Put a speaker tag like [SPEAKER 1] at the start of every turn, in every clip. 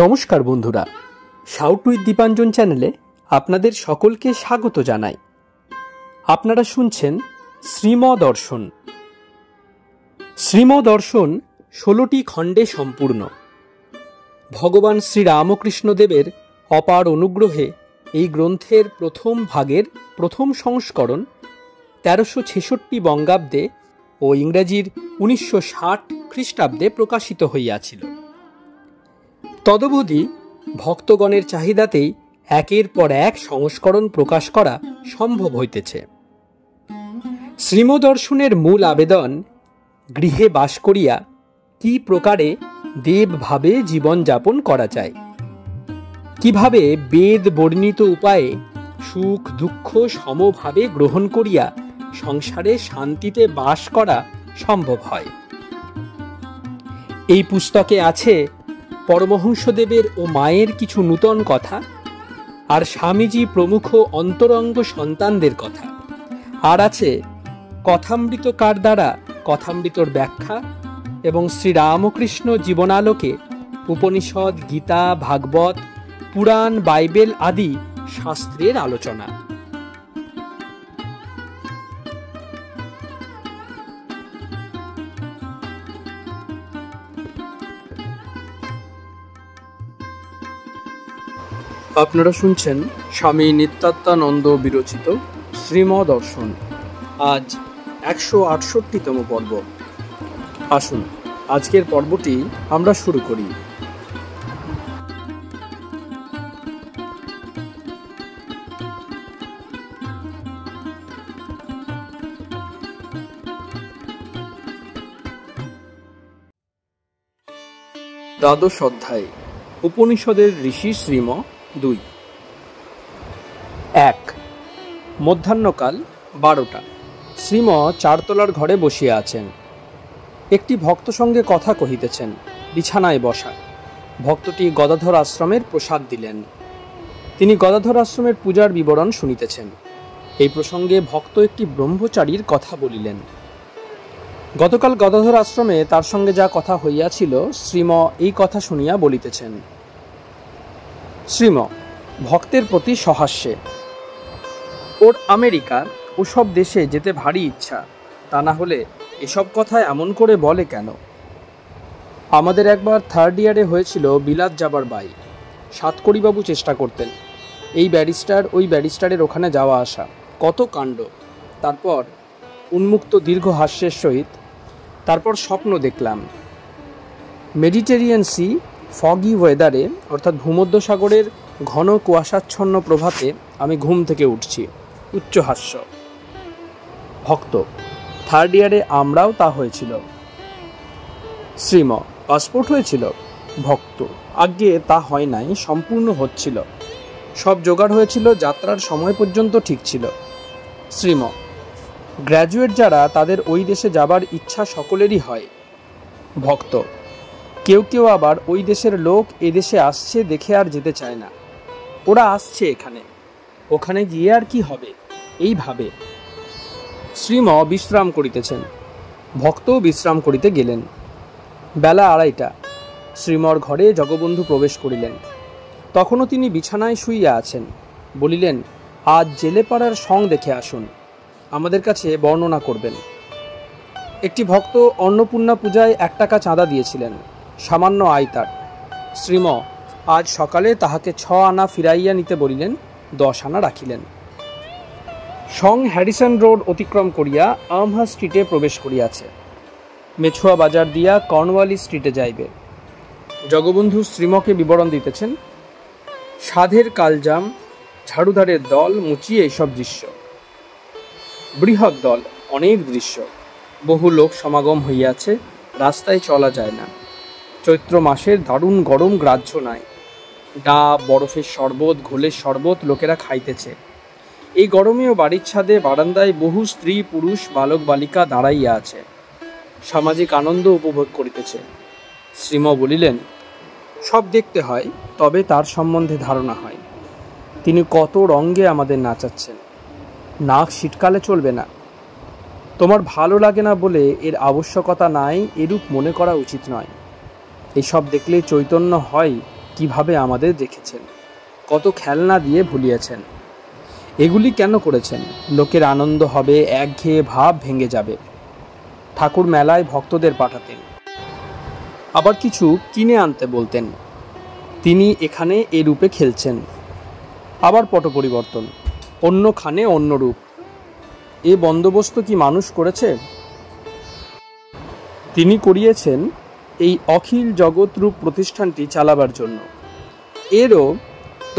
[SPEAKER 1] নমস্কার বন্ধুরা, shout with Dipanjan চ্যানেলে আপনাদের সকলকে স্বাগত জানাই। আপনারা শুনছেন শ্রীমদর্শন। শ্রীমদর্শন 16টি খণ্ডে সম্পূর্ণ। ভগবান শ্রীরামকৃষ্ণদেবের অপার অনুগ্রহে এই গ্রন্থের প্রথম ভাগের প্রথম সংস্করণ 1366 বঙ্গাব্দে ও ইংরেজির 1960 খ্রিস্টাব্দে প্রকাশিত হইয়াছিল। তদবধি ভক্তগণের চাহিদাতেই একের পর এক সংস্করণ প্রকাশ করা সম্ভব হইতেছে। শ্রীমদর্শনের মূল আবেদন, গৃহে বাস করিয়া কি প্রকারে দেবভাবে জীবনযাপন করা যায়, কিভাবে বেদ বর্ণিত উপায়ে সুখ দুঃখ সমভাবে গ্রহণ করিয়া সংসারে শান্তিতে বাস করা সম্ভব হয়। এই পুস্তকে আছে পরমহংসদেবের ও মায়ের কিছু নূতন কথা, আর স্বামীজি প্রমুখ অন্তরঙ্গ সন্তানদের কথা, আর আছে কথামৃতকার দ্বারা কথামৃতর ব্যাখ্যা এবং শ্রীরামকৃষ্ণ জীবনালোকে উপনিষদ, গীতা, ভাগবত, পুরাণ, বাইবেল আদি শাস্ত্রের আলোচনা। আপনারা শুনছেন স্বামী নিত্যাত্মানন্দ বিরচিত শ্রীমদর্শন। আজ 168তম পর্ব। আসুন আজকের পর্বটি আমরা শুরু করি। দ্বাদশ অধ্যায়, উপনিষদের ঋষি শ্রীম 2। 1। মধ্যাহ্নকাল 12টা। শ্রীম চারতলার ঘরে বসিয়া আছেন। একটি ভক্ত সঙ্গে কথা কহিতেছেন, বিছানায় বসা। ভক্তটি গদাধর আশ্রমের প্রসাদ দিলেন। তিনি গদাধর আশ্রমের পূজার বিবরণ শুনিতেছেন। এই প্রসঙ্গে ভক্ত একটি ব্রহ্মচারীর কথা বলিলেন। গতকাল গদাধর আশ্রমে তার সঙ্গে যা কথা হইয়াছিল, শ্রীম এই কথা শুনিয়া বলিতেছেন। শ্রীম ভক্তের প্রতি সহাস্যে, ওর আমেরিকা ওসব দেশে যেতে ভারী ইচ্ছা, তা না হলে এসব কথা এমন করে বলে কেন? আমাদের একবার 3rd ইয়ারে হয়েছিল বিলাত যাবার বাই। সাতকড়িবাবু চেষ্টা করতেন, এই ব্যারিস্টার ওই ব্যারিস্টারের ওখানে যাওয়া আসা, কত কাণ্ড। তারপর উন্মুক্ত দীর্ঘ হাস্যের সহিত, তারপর স্বপ্ন দেখলাম। মেডিটেরিয়ান সি, ফগি ওয়েদারে, অর্থাৎ ভূমধ্যসাগরের ঘন কুয়াশাচ্ছন্ন প্রভাতে আমি ঘুম থেকে উঠছি। উচ্চ হাস্য। ভক্ত: 3rd ইয়ারে আমরাও তা হয়েছিল। শ্রীম: পাসপোর্ট হয়েছিল? ভক্ত: আগে তা হয় নাই, সম্পূর্ণ হচ্ছিল। সব জোগাড় হয়েছিল, যাত্রার সময় পর্যন্ত ঠিক ছিল। শ্রীম: গ্র্যাজুয়েট যারা, তাদের ওই দেশে যাবার ইচ্ছা সকলেরই হয়। ভক্ত: কেউ কেউ আবার ওই দেশের লোক এদেশে আসছে দেখে আর যেতে চায় না। ওরা আসছে এখানে, ওখানে গিয়ে আর কি হবে, এই ভাবে। শ্রীম বিশ্রাম করিতেছেন। ভক্তও বিশ্রাম করিতে গেলেন। বেলা 2:30। শ্রীমর ঘরে জগবন্ধু প্রবেশ করিলেন। তখনও তিনি বিছানায় শুইয়া আছেন। বলিলেন, আজ জেলেপাড়ার সং দেখে আসুন, আমাদের কাছে বর্ণনা করবেন। একটি ভক্ত অন্নপূর্ণা পূজায় 1 টাকা চাঁদা দিয়েছিলেন, সামান্য আয় তার। শ্রীম আজ সকালে তাহাকে 6 আনা ফিরাইয়া নিতে বলিলেন, 10 আনা রাখিলেন। সং হ্যারিসন রোড অতিক্রম করিয়া আমহা স্ট্রিটে প্রবেশ করিয়াছে। মেছুয়া বাজার দিয়া কর্নওয়ালি স্ট্রিটে যাইবে। জগবন্ধু শ্রীমকে বিবরণ দিতেছেন। সাধের কালজাম, ঝাড়ুধারের দল, মুচিয়ে এইসব দৃশ্য। বৃহৎ দল, অনেক দৃশ্য। বহু লোক সমাগম হইয়াছে, রাস্তায় চলা যায় না। চৈত্র মাসের দারুণ গরম গ্রাহ্য নাই। ডাব, বরফের শরবত, ঘোলের শরবত লোকেরা খাইতেছে। এই গরমেও বাড়ির ছাদে বারান্দায় বহু স্ত্রী পুরুষ বালক বালিকা দাঁড়াইয়া আছে, সামাজিক আনন্দ উপভোগ করিতেছে। শ্রীম বলিলেন, সব দেখতে হয়, তবে তার সম্বন্ধে ধারণা হয়। তিনি কত রঙ্গে আমাদের নাচাচ্ছেন। নাক শীতকালে চলবে না। তোমার ভালো লাগে না বলে এর আবশ্যকতা নাই, এরূপ মনে করা উচিত নয়। এসব দেখলে চৈতন্য হয়, কিভাবে আমাদের রেখেছেন, কত খেলনা দিয়ে ভুলিয়েছেন। এগুলি কেন করেছেন? লোকের আনন্দ হবে, একঘেয়ে ভাব ভেঙে যাবে। ঠাকুর মেলায় ভক্তদের পাঠাতেন, আবার কিছু কিনে আনতে বলতেন। তিনি এখানে এ রূপে খেলছেন, আবার পট পরিবর্তন, অন্যখানে অন্য রূপ। এ বন্দোবস্ত কি মানুষ করেছে? তিনি করিয়েছেন এই অখিল জগৎ রূপ প্রতিষ্ঠানটি চালাবার জন্য। এরও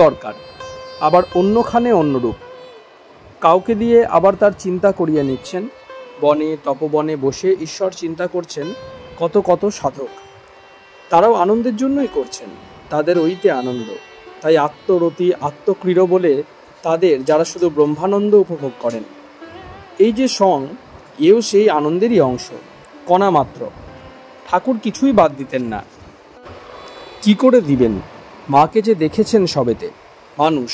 [SPEAKER 1] দরকার, আবার অন্যখানে অন্য রূপ। কাউকে দিয়ে আবার তার চিন্তা করিয়ে নিচ্ছেন। বনে তপবনে বসে ঈশ্বর চিন্তা করছেন কত কত সাধক, তারাও আনন্দের জন্যই করছেন, তাদের ওইতে আনন্দ। তাই আত্মরতি আত্মক্রীড় বলে তাদের, যারা শুধু ব্রহ্মানন্দ উপভোগ করেন। এই যে সং, এও সেই আনন্দেরই অংশ, কণা মাত্র। ঠাকুর কিছুই বাদ দিতেন না। কি করে দিবেন? মাকে যে দেখেছেন সবেতে, মানুষ,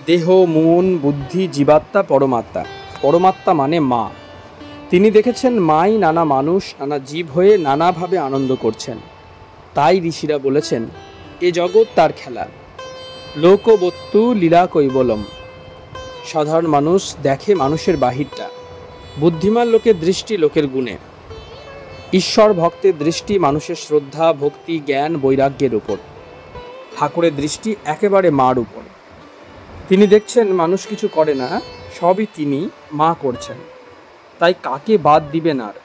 [SPEAKER 1] দেহ মন বুদ্ধি জীবাত্মা পরমাত্মা। পরমাত্মা মানে মা। তিনি দেখেছেন মাই নানা মানুষ নানা জীব হয়ে নানাভাবে আনন্দ করছেন। তাই ঋষিরা বলেছেন এ জগৎ তার খেলা, লোকবত্তু লীলা কৈবলম। সাধারণ মানুষ দেখে মানুষের বাহিরটা, বুদ্ধিমান লোকের দৃষ্টি লোকের গুণে। ঈশ্বর ভক্তের দৃষ্টি মানুষের শ্রদ্ধা ভক্তি জ্ঞান বৈরাগ্যের উপর। ঠাকুরের দৃষ্টি একেবারে মার উপর। তিনি দেখছেন মানুষ কিছু করে না, সবই তিনি মা করছেন। তাই কাকে বাদ দিবেন আর?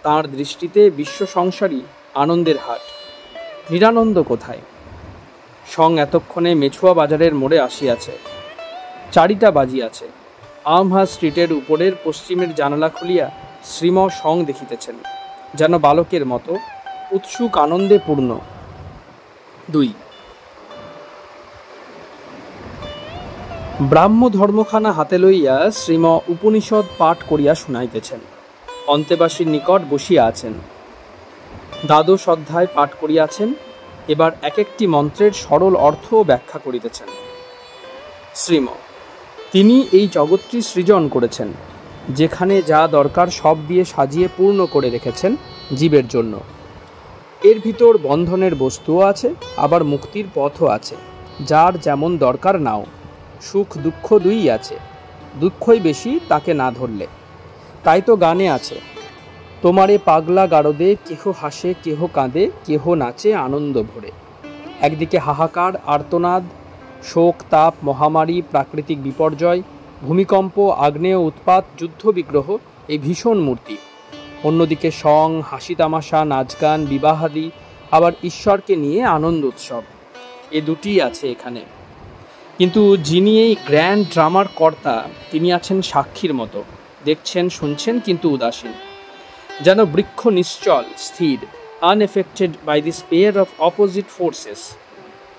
[SPEAKER 1] তাঁর দৃষ্টিতে বিশ্ব সংসারই আনন্দের হাট। নিরানন্দ কোথায়? সং এতক্ষণে মেছুয়া বাজারের মোড়ে আসিয়াছে। 4টা বাজিয়াছে। আমহা স্ট্রিটের উপরের পশ্চিমের জানালা খুলিয়া শ্রীম সং দেখিতেছেন, যেন বালকের মতো উৎসুক আনন্দে পূর্ণ। 2 ব্রাহ্ম ধর্মখানা হাতে লইয়া শ্রীম উপনিষদ পাঠ করিয়া শুনাইতেছেন। অন্তেবাসীর নিকট বসিয়া আছেন। দ্বাদশ অধ্যায় পাঠ করিয়াছেন। এবার এক একটি মন্ত্রের সরল অর্থ ব্যাখ্যা করিতেছেন। শ্রীম, তিনি এই জগৎটি সৃজন করেছেন, যেখানে যা দরকার সব দিয়ে সাজিয়ে পূর্ণ করে রেখেছেন জীবের জন্য। এর ভিতর বন্ধনের বস্তুও আছে, আবার মুক্তির পথও আছে। যার যেমন দরকার নাও, সুখ দুঃখ দুইই আছে। দুঃখই বেশি তাকে না ধরলে। তাই তো গানে আছে, তোমারে পাগলা গারদে কেহ হাসে কেহ কাঁদে কেহ নাচে আনন্দ ভরে। একদিকে হাহাকার আর্তনাদ, শোক তাপ মহামারী প্রাকৃতিক বিপর্যয় ভূমিকম্প আগ্নেয় উৎপাত যুদ্ধ বিগ্রহ, এই ভীষণ মূর্তি। অন্যদিকে সং হাসি তামাশা নাচ গান বিবাহাদি, আবার ঈশ্বরকে নিয়ে আনন্দ উৎসব। এ দুটিই আছে এখানে। কিন্তু যিনি এই গ্র্যান্ড ড্রামার কর্তা, তিনি আছেন সাক্ষীর মতো, দেখছেন শুনছেন কিন্তু উদাসীন, যেন বৃক্ষ নিশ্চল স্থির, unaffected by this pair of opposite forces.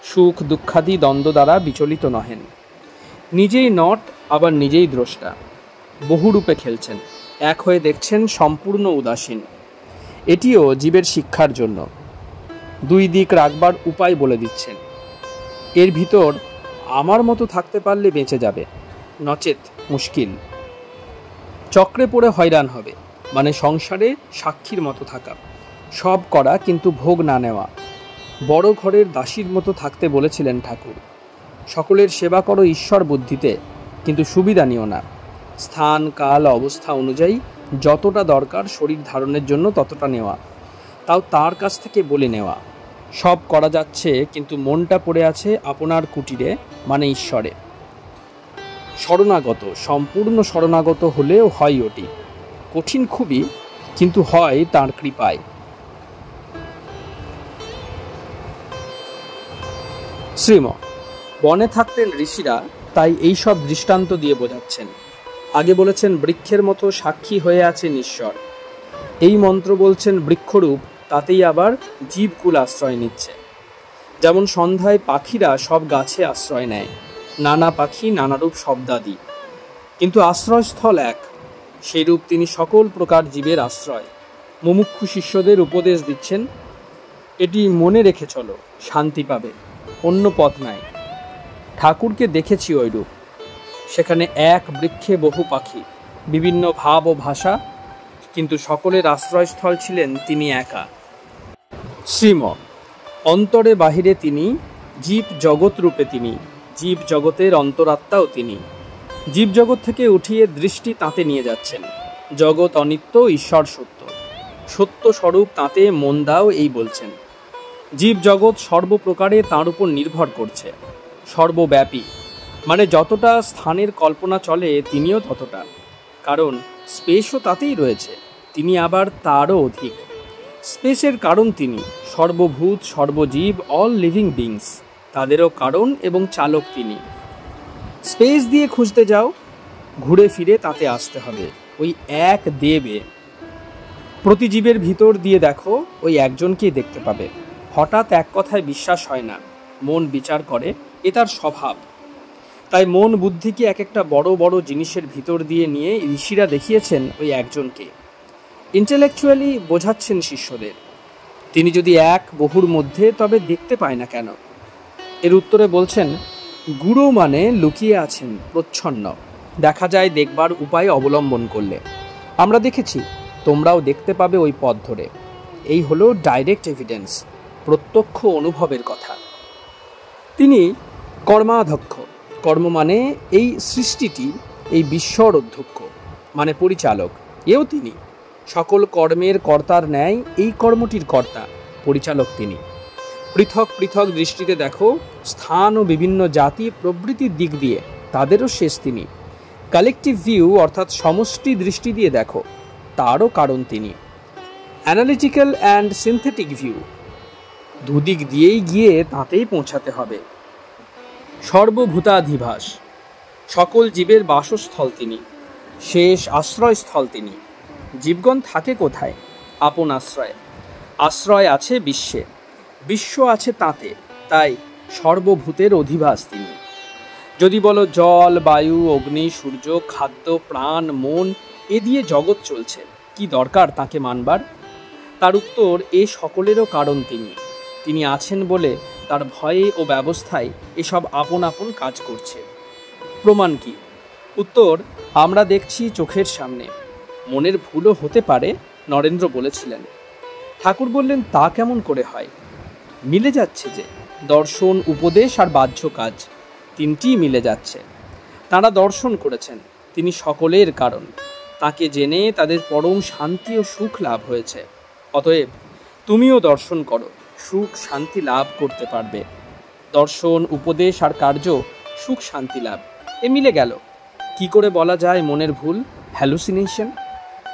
[SPEAKER 1] সুখ দুঃখাদি দ্বন্দ্ব দ্বারা বিচলিত নহেন। নিজেই নট, আবার নিজেই দ্রষ্টা। বহুরূপে খেলছেন, এক হয়ে দেখছেন, সম্পূর্ণ উদাসীন। এটিও জীবের শিক্ষার জন্য। 2 দিক রাখবার উপায় বলে দিচ্ছেন। এর ভিতর আমার মতো থাকতে পারলে বেঁচে যাবে, নচেত মুশকিল। চক্রে পড়ে হয়রান হবে, মানে সংসারে সাক্ষীর মতো থাকা, সব করা কিন্তু ভোগ না নেওয়া। বড় ঘরের দাসীর মতো থাকতে বলেছিলেন ঠাকুর। সকলের সেবা করো ঈশ্বর বুদ্ধিতে, কিন্তু সুবিধা নিও না। স্থান কাল অবস্থা অনুযায়ী যতটা দরকার শরীর ধারণের জন্য ততটা নেওয়া, তাও তার কাছ থেকে বলে নেওয়া। সব করা যাচ্ছে, কিন্তু মনটা পড়ে আছে আপনার কুটিরে, মানে ঈশ্বরে। শরণাগত, সম্পূর্ণ শরণাগত হলেও হয় ওটি। কঠিন খুবই, কিন্তু হয় তাঁর কৃপায়। শ্রীম, বনে থাকতেন ঋষিরা, তাই এই সব দৃষ্টান্ত দিয়ে বোঝাচ্ছেন। আগে বলেছেন বৃক্ষের মতো সাক্ষী হয়ে আছেন ঈশ্বর। এই মন্ত্র বলছেন বৃক্ষরূপ, তাতেই আবার জীবকুল আশ্রয় নিচ্ছে। যেমন সন্ধ্যায় পাখিরা সব গাছে আশ্রয় নেয়, নানা পাখি নানারূপ শব্দাদি, কিন্তু আশ্রয়স্থল এক। সেইরূপ তিনি সকল প্রকার জীবের আশ্রয়। মুমুক্ষু শিষ্যদের উপদেশ দিচ্ছেন, এটি মনে রেখে চলো, শান্তি পাবে, অন্য পথ নাই। ঠাকুরকে দেখেছি ওইরূপ। সেখানে এক বৃক্ষে বহু পাখি, বিভিন্ন ভাব ও ভাষা, কিন্তু সকলের আশ্রয়স্থল ছিলেন তিনি একা। শ্রীম, অন্তরে বাহিরে তিনি জীব জগৎ রূপে তিনি, জীব জগতের অন্তরাত্মাও তিনি। জীব জগৎ থেকে উঠিয়ে দৃষ্টি তাঁতে নিয়ে যাচ্ছেন। জগৎ অনিত্য, ঈশ্বর সত্য, সত্য স্বরূপ তাঁতে মন দাও এই বলছেন। জীব জগৎ সর্বপ্রকারে তাঁর উপর নির্ভর করছে, সর্বব্যাপী, মানে যতটা স্থানের কল্পনা চলে তিনিও ততটা, কারণ স্পেসও তাতেই রয়েছে, তিনি আবার তারও অধিক। স্পেসের কারণ তিনি, সর্বভূত সর্বজীব, অল লিভিং বিংস, তাদেরও কারণ এবং চালক তিনি। স্পেস দিয়ে খুঁজতে যাও, ঘুরে ফিরে তাতে আসতে হবে, ওই এক দেবে। প্রতি জীবের ভিতর দিয়ে দেখো, ওই একজনকেই দেখতে পাবে। হঠাৎ এক কথায় বিশ্বাস হয় না, মন বিচার করে, এ তার স্বভাব। তাই মন বুদ্ধিকে এক একটা বড় বড় জিনিসের ভিতর দিয়ে নিয়ে ঋষিরা দেখিয়েছেন ওই একজনকে। ইন্টেলেকচুয়ালি বোঝাচ্ছেন শিষ্যদের, তিনি যদি এক বহুর মধ্যে, তবে দেখতে পায় না কেন? এর উত্তরে বলছেন, গুরু মানে লুকিয়ে আছেন, প্রচ্ছন্ন, দেখা যায় দেখবার উপায় অবলম্বন করলে। আমরা দেখেছি, তোমরাও দেখতে পাবে ওই পথ ধরে। এই হলো ডাইরেক্ট এভিডেন্স, প্রত্যক্ষ অনুভবের কথা। তিনি কর্মাধ্যক্ষ, কর্ম মানে এই সৃষ্টিটি, এই বিশ্বর অধ্যক্ষ মানে পরিচালক, এও তিনি। সকল কর্মের কর্তার ন্যায় এই কর্মটির কর্তা, পরিচালক তিনি। পৃথক পৃথক দৃষ্টিতে দেখো, স্থান ও বিভিন্ন জাতি প্রভৃতির দিক দিয়ে তাদেরও শেষ তিনি। কালেকটিভ ভিউ অর্থাৎ সমষ্টি দৃষ্টি দিয়ে দেখো, তারও কারণ তিনি। অ্যানালিটিক্যাল অ্যান্ড সিনথেটিক ভিউ, দুদিক দিয়েই গিয়ে তাতেই পৌঁছাতে হবে। সর্বভূতাধিবাস, সকল জীবের বাসস্থল তিনি, শেষ আশ্রয়স্থল তিনি। জীবগণ থাকে কোথায়? আপন আশ্রয়ে। আশ্রয় আছে বিশ্বে, বিশ্ব আছে তাঁতে, তাই সর্বভূতের অধিবাস তিনি। যদি বলো জল, বায়ু, অগ্নি, সূর্য, খাদ্য, প্রাণ, মন, এ দিয়ে জগৎ চলছে, কি দরকার তাকে মানবার? তার উত্তর, এ সকলেরও কারণ তিনি। তিনি আছেন বলে তার ভয়ে ও ব্যবস্থায় এসব আপন আপন কাজ করছে। প্রমাণ কি? উত্তর, আমরা দেখছি চোখের সামনে। মনের ভুলও হতে পারে, নরেন্দ্র বলেছিলেন। ঠাকুর বললেন, তা কেমন করে হয়? মিলে যাচ্ছে যে, দর্শন, উপদেশ আর বাহ্য কাজ তিনটিই মিলে যাচ্ছে। তাঁরা দর্শন করেছেন, তিনি সকলের কারণ। তাকে জেনে তাদের পরম শান্তি ও সুখ লাভ হয়েছে। অতএব তুমিও দর্শন করো, সুখ শান্তি লাভ করতে পারবে। দর্শন, উপদেশ আর কার্য, সুখ শান্তি লাভ, এ মিলে গেল। কি করে বলা যায় মনের ভুল, হ্যালুসিনেশন?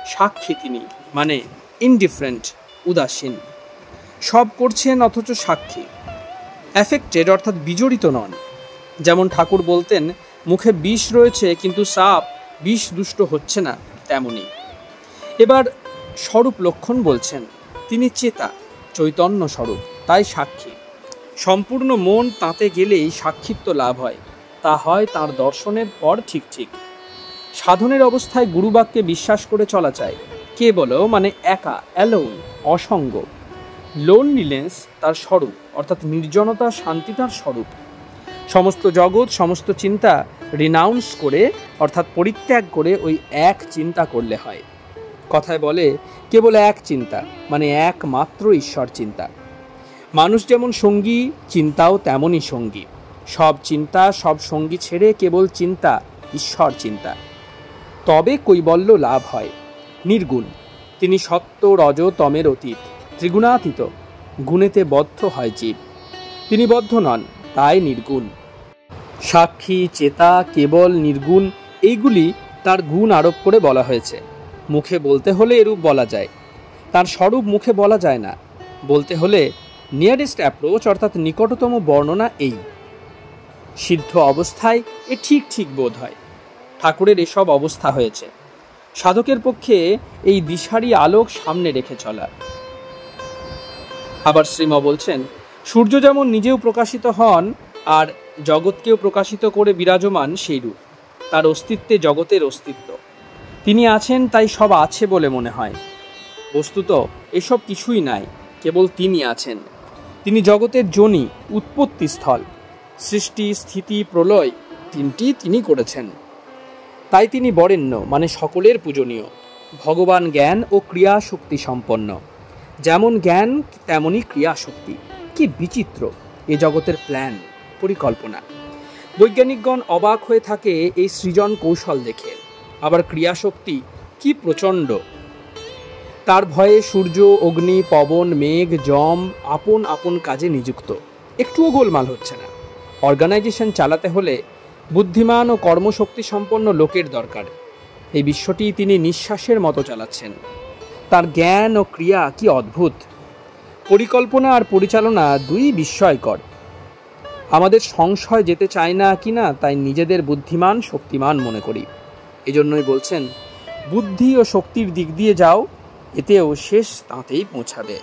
[SPEAKER 1] সাক্ষী তিনি, মানে ইনডিফারেন্ট, উদাসীন। সব করছেন অথচ সাক্ষী, অ্যাফেক্টেড অর্থাৎ বিজড়িত নন। যেমন ঠাকুর বলতেন, মুখে বিষ রয়েছে কিন্তু সাপ বিষ দুষ্ট হচ্ছে না, তেমনই। এবার স্বরূপ লক্ষণ বলছেন, তিনি চেতা, চৈতন্য স্বরূপ, তাই সাক্ষী। সম্পূর্ণ মন তাঁতে গেলেই সাক্ষিত্ব লাভ হয়, তা হয় তাঁর দর্শনের পর ঠিক ঠিক। সাধনের অবস্থায় গুরুবাক্যে বিশ্বাস করে চলা চাই, কেবল মানে একা, অ্যালোন, অসঙ্গ। লোনলিনেস তার স্বরূপ, অর্থাৎ নির্জনতা, শান্তি তার স্বরূপ। সমস্ত জগৎ, সমস্ত চিন্তা রিনাউন্স করে, অর্থাৎ পরিত্যাগ করে ওই এক চিন্তা করলে হয়। কথায় বলে, কেবল এক চিন্তা, মানে একমাত্র ঈশ্বর চিন্তা। মানুষ যেমন সঙ্গী, চিন্তাও তেমনই সঙ্গী। সব চিন্তা, সব সঙ্গী ছেড়ে কেবল চিন্তা, ঈশ্বর চিন্তা, তবে কৈবল্য লাভ হয়। নির্গুণ, তিনি সত্য, রজ, তমের অতীত, ত্রিগুণাতীত, গুণেতে বদ্ধ হয় জীব। তিনি বদ্ধ নন, তাই নির্গুণ। সাক্ষী, চেতা, কেবল, নির্গুণ, এইগুলি তার গুণ আরোপ করে বলা হয়েছে। মুখে বলতে হলে এরূপ বলা যায়, তার স্বরূপ মুখে বলা যায় না। বলতে হলে নিয়ারেস্ট অ্যাপ্রোচ অর্থাৎ নিকটতম বর্ণনা এই। সিদ্ধ অবস্থায় এ ঠিক ঠিক বোধ হয়। ঠাকুরের এসব অবস্থা হয়েছে। সাধকের পক্ষে এই দিশারি আলোক সামনে রেখে চলা। আবার শ্রীম বলছেন, সূর্য যেমন নিজেও প্রকাশিত হন আর জগৎকেও প্রকাশিত করে বিরাজমান, সেইরূপ তার অস্তিত্বে জগতের অস্তিত্ব। তিনি আছেন, তাই সব আছে বলে মনে হয়। বস্তুত এসব কিছুই নাই, কেবল তিনি আছেন। তিনি জগতের যোনি, উৎপত্তি স্থল। সৃষ্টি, স্থিতি, প্রলয় তিনটি তিনি করেছেন। তাই তিনি বরেণ্য, মানে সকলের পূজনীয়। ভগবান জ্ঞান ও ক্রিয়া শক্তি সম্পন্ন। যেমন জ্ঞান তেমনই ক্রিয়া শক্তি। কি বিচিত্র! এ জগতের প্ল্যান, পরিকল্পনা। বৈজ্ঞানিকগণ অবাক হয়ে থাকে এই সৃজন কৌশল দেখে। আবার ক্রিয়াশক্তি কি প্রচণ্ড! তার ভয়ে সূর্য, অগ্নি, পবন, মেঘ, যম আপন আপন কাজে নিযুক্ত। একটুও গোলমাল হচ্ছে না। অর্গানাইজেশন চালাতে হলে বুদ্ধিমান ও কর্মশক্তি সম্পন্ন লোকের দরকার। এই বিশ্বটি তিনি নিঃশ্বাসের মতো চালাচ্ছেন। তার জ্ঞান ও ক্রিয়া কি অদ্ভুত! পরিকল্পনা আর পরিচালনা দুই বিস্ময়কর। আমাদের সংশয় যেতে চায় না কিনা তাই নিজেদের বুদ্ধিমান, শক্তিমান মনে করি। এজন্যই বলছেন, বুদ্ধি ও শক্তির দিক দিয়ে যাও, এতেও শেষ তাঁতেই পৌঁছাবে।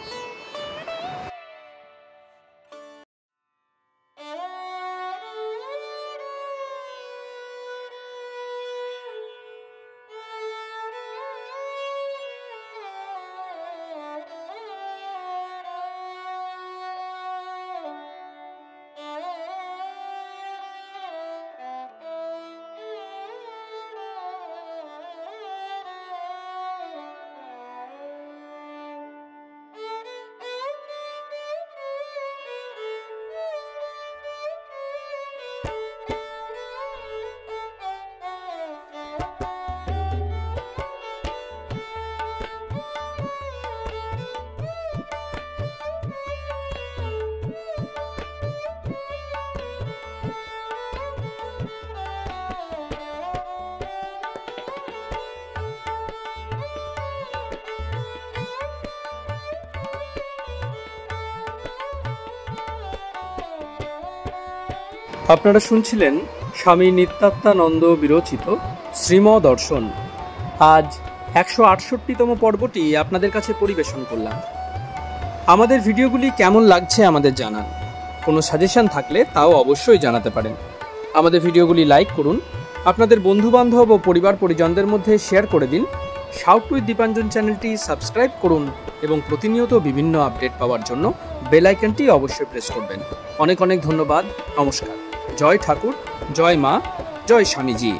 [SPEAKER 1] আপনারা শুনছিলেন স্বামী নিত্যাত্মানন্দ বিরচিত শ্রীমদর্শন। আজ 168তম পর্বটি আপনাদের কাছে পরিবেশন করলাম। আমাদের ভিডিওগুলি কেমন লাগছে আমাদের জানান। কোনো সাজেশন থাকলে তাও অবশ্যই জানাতে পারেন। আমাদের ভিডিওগুলি লাইক করুন, আপনাদের বন্ধুবান্ধব ও পরিবার পরিজনদের মধ্যে শেয়ার করে দিন। শাউট উইথ দীপাঞ্জন চ্যানেলটি সাবস্ক্রাইব করুন এবং প্রতিনিয়ত বিভিন্ন আপডেট পাওয়ার জন্য বেল আইকনটি অবশ্যই প্রেস করবেন। অনেক অনেক ধন্যবাদ। নমস্কার। জয় ঠাকুর, জয় মা, জয় স্বামীজি।